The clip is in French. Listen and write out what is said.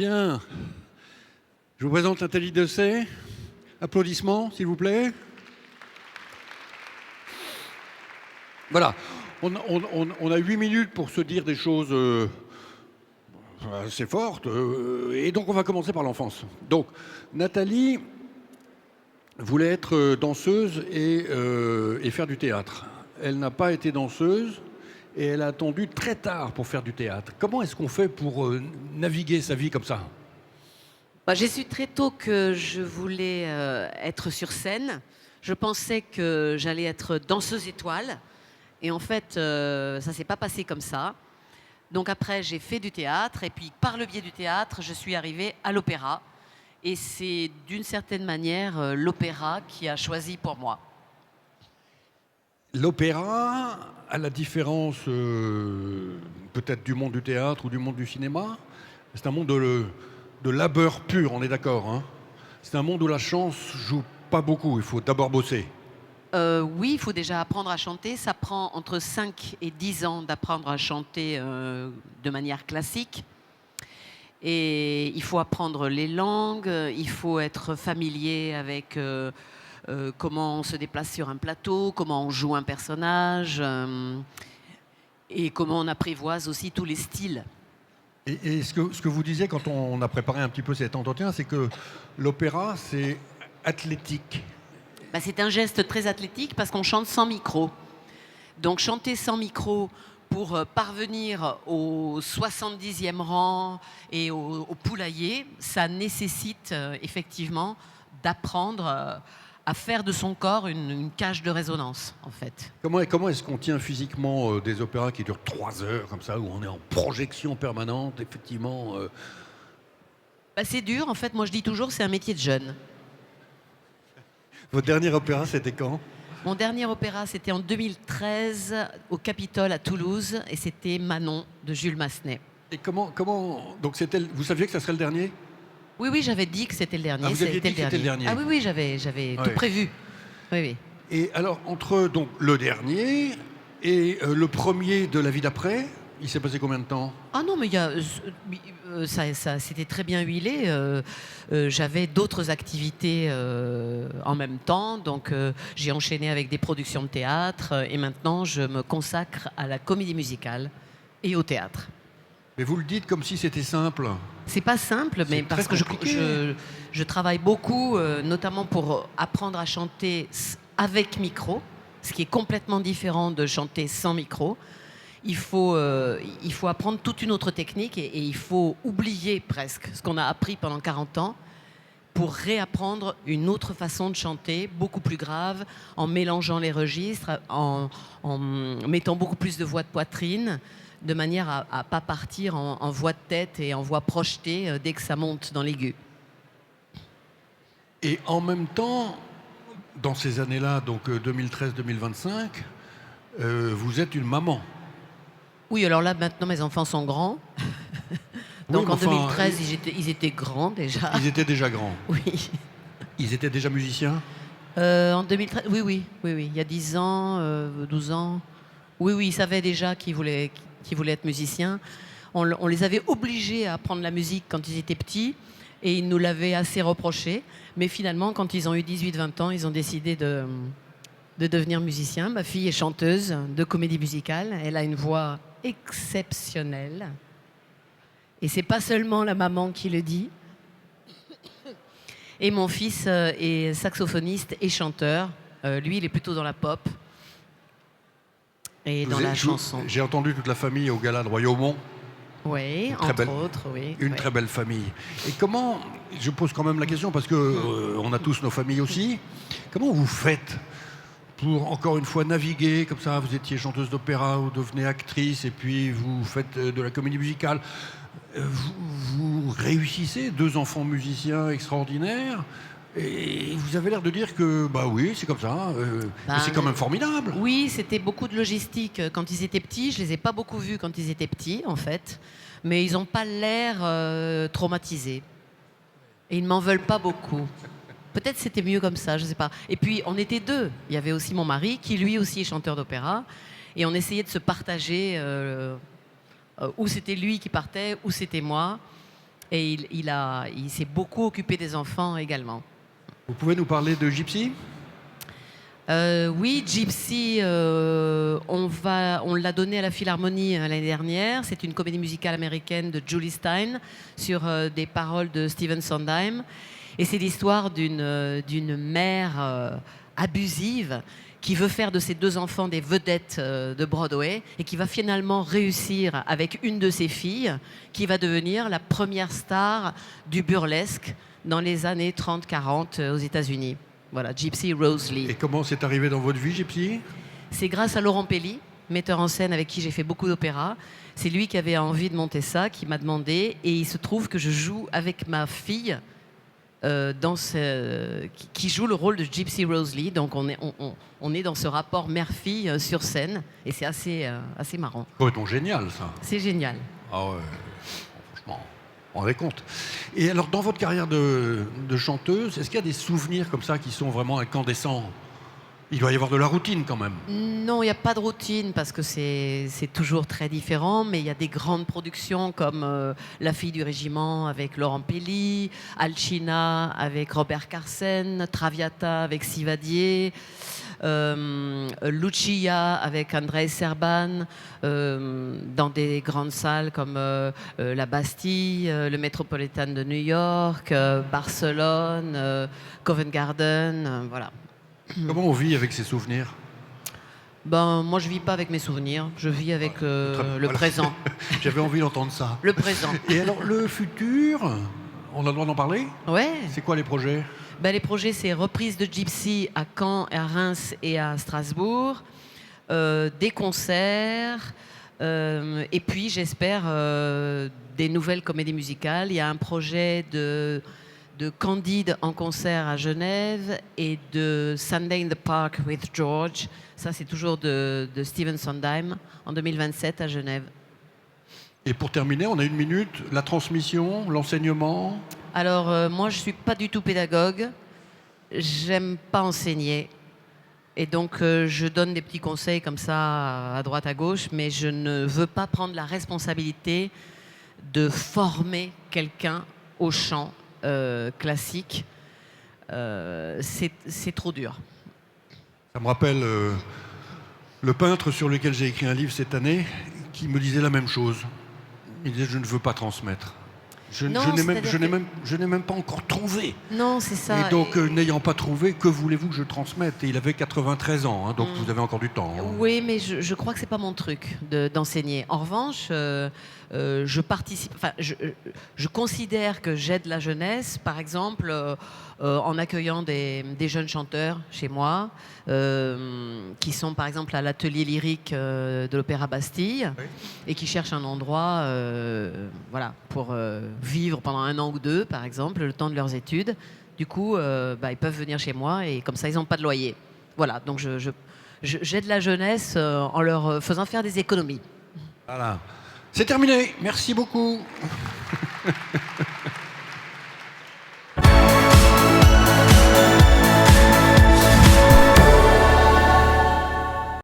Bien. Je vous présente Nathalie Dessay. Applaudissements, s'il vous plaît. Voilà. On a 8 minutes pour se dire des choses assez fortes. Et donc, on va commencer par l'enfance. Donc, Nathalie voulait être danseuse et faire du théâtre. Elle n'a pas été danseuse et elle a attendu très tard pour faire du théâtre. Comment est-ce qu'on fait pour naviguer sa vie comme ça ? J'ai su très tôt que je voulais être sur scène. Je pensais que j'allais être danseuse étoile. Et en fait, ça ne s'est pas passé comme ça. Donc après, j'ai fait du théâtre. Et puis, par le biais du théâtre, je suis arrivée à l'opéra. Et c'est d'une certaine manière l'opéra qui a choisi pour moi. L'opéra, à la différence peut-être du monde du théâtre ou du monde du cinéma, c'est un monde de labeur pur, on est d'accord, hein ? C'est un monde où la chance joue pas beaucoup, il faut d'abord bosser. Oui, il faut déjà apprendre à chanter. Ça prend entre 5 et 10 ans d'apprendre à chanter de manière classique. Et il faut apprendre les langues, il faut être familier avec comment on se déplace sur un plateau, comment on joue un personnage et comment on apprivoise aussi tous les styles. Et ce que vous disiez quand on a préparé un petit peu cet entretien, c'est que l'opéra, c'est athlétique. C'est un geste très athlétique parce qu'on chante sans micro. Donc chanter sans micro pour parvenir au 70e rang et au poulailler, ça nécessite effectivement d'apprendre à faire de son corps une cage de résonance, en fait. Comment est-ce qu'on tient physiquement des opéras qui durent 3 heures, comme ça, où on est en projection permanente, effectivement C'est dur, en fait, moi je dis toujours, c'est un métier de jeune. Votre dernier opéra, c'était quand ? Mon dernier opéra, c'était en 2013 au Capitole à Toulouse et c'était Manon de Jules Massenet. Et comment donc vous saviez que ça serait le dernier ? Oui, j'avais dit que c'était le dernier. Vous aviez dit que c'était le dernier. Ah oui, j'avais tout prévu. Oui. Et alors, entre donc, le dernier et le premier de la vie d'après, il s'est passé combien de temps ? Ah non, mais ça c'était très bien huilé. J'avais d'autres activités en même temps, donc j'ai enchaîné avec des productions de théâtre et maintenant je me consacre à la comédie musicale et au théâtre. Mais vous le dites comme si c'était simple. C'est pas simple, mais parce que je travaille beaucoup, notamment pour apprendre à chanter avec micro, ce qui est complètement différent de chanter sans micro. Il faut apprendre toute une autre technique et il faut oublier presque ce qu'on a appris pendant 40 ans pour réapprendre une autre façon de chanter, beaucoup plus grave, en mélangeant les registres, en mettant beaucoup plus de voix de poitrine, de manière à ne pas partir en voix de tête et en voix projetée dès que ça monte dans l'aigu. Et en même temps, dans ces années-là, donc 2013-2025, vous êtes une maman. Oui, alors là, maintenant, mes enfants sont grands. Donc en 2013, ils étaient grands déjà. Ils étaient déjà grands. Oui. Ils étaient déjà musiciens ? En 2013, oui. Il y a 10 ans, 12 ans. Oui, ils savaient déjà qu'ils voulaient être musiciens. On les avait obligés à apprendre la musique quand ils étaient petits et ils nous l'avaient assez reproché. Mais finalement, quand ils ont eu 18-20 ans, ils ont décidé de devenir musiciens. Ma fille est chanteuse de comédie musicale. Elle a une voix exceptionnelle. Et c'est pas seulement la maman qui le dit. Et mon fils est saxophoniste et chanteur. Lui, il est plutôt dans la pop et dans la chanson. J'ai entendu toute la famille au Gala de Royaumont. Oui, autres, oui. Une très belle famille. Et comment, je pose quand même la question parce que on a tous nos familles aussi, comment vous faites pour, encore une fois, naviguer comme ça? Vous étiez chanteuse d'opéra, vous devenez actrice et puis vous faites de la comédie musicale. Vous réussissez, 2 enfants musiciens extraordinaires, et vous avez l'air de dire que, oui, c'est comme ça, mais c'est quand même formidable. Oui, c'était beaucoup de logistique quand ils étaient petits. Je les ai pas beaucoup vus quand ils étaient petits, en fait, mais ils n'ont pas l'air traumatisés. Et ils ne m'en veulent pas beaucoup. Peut-être c'était mieux comme ça, je ne sais pas. Et puis, on était 2. Il y avait aussi mon mari, qui lui aussi est chanteur d'opéra, et on essayait de se partager où c'était lui qui partait, où c'était moi. Et il s'est beaucoup occupé des enfants également. Vous pouvez nous parler de Gypsy? Oui, Gypsy, on l'a donné à la Philharmonie l'année dernière. C'est une comédie musicale américaine de Julie Stein sur des paroles de Stephen Sondheim. Et c'est l'histoire d'une mère abusive qui veut faire de ses 2 enfants des vedettes de Broadway et qui va finalement réussir avec une de ses filles qui va devenir la première star du burlesque dans les années 30-40 aux États-Unis. Voilà, Gypsy Rose Lee. Et comment c'est arrivé dans votre vie, Gypsy? C'est grâce à Laurent Pelli, metteur en scène avec qui j'ai fait beaucoup d'opéras. C'est lui qui avait envie de monter ça, qui m'a demandé. Et il se trouve que je joue avec ma fille qui joue le rôle de Gypsy Rose Lee. Donc on est dans ce rapport mère-fille sur scène. Et c'est assez marrant. Complètement génial, ça. C'est génial. Ah ouais, franchement, on vous rendez compte. Et alors, dans votre carrière de chanteuse, est-ce qu'il y a des souvenirs comme ça qui sont vraiment incandescents? Il doit y avoir de la routine quand même. Non, il n'y a pas de routine parce que c'est toujours très différent, mais il y a des grandes productions comme La fille du régiment avec Laurent Pelli, Alcina avec Robert Carsen, Traviata avec Sivadier, Lucia avec Andrei Serban, dans des grandes salles comme la Bastille, le Metropolitan de New York, Barcelone, Covent Garden, voilà. Comment on vit avec ces souvenirs? Ben, moi, je vis pas avec mes souvenirs, je vis avec le présent. J'avais envie d'entendre ça. Le présent. Et alors, le futur, on a le droit d'en parler? Ouais. C'est quoi les projets? Ben, les projets, c'est reprise de Gypsy à Caen, à Reims et à Strasbourg, des concerts, et puis, j'espère, des nouvelles comédies musicales. Il y a un projet de Candide en concert à Genève et de Sunday in the Park with George. Ça, c'est toujours de Stephen Sondheim en 2027 à Genève. Et pour terminer, on a 1 minute, la transmission, l'enseignement. Alors, moi, je ne suis pas du tout pédagogue. J'aime pas enseigner. Et donc, je donne des petits conseils comme ça à droite, à gauche, mais je ne veux pas prendre la responsabilité de former quelqu'un au chant classique. C'est trop dur. Ça me rappelle le peintre sur lequel j'ai écrit un livre cette année qui me disait la même chose. Il disait: je ne veux pas transmettre. Je n'ai même pas encore trouvé. Non, c'est ça. Et donc, n'ayant pas trouvé, que voulez-vous que je transmette? Et il avait 93 ans, hein, donc vous avez encore du temps. Hein. Oui, mais je crois que c'est pas mon truc d'enseigner. En revanche, je participe. Enfin, je considère que j'aide la jeunesse, par exemple, en accueillant des jeunes chanteurs chez moi, qui sont par exemple à l'atelier lyrique de l'Opéra Bastille, oui, et qui cherchent un endroit, voilà, pour vivre pendant 1 an ou 2, par exemple, le temps de leurs études. Du coup, ils peuvent venir chez moi et comme ça, ils n'ont pas de loyer. Voilà, donc j'aide la jeunesse en leur faisant faire des économies. Voilà. C'est terminé. Merci beaucoup.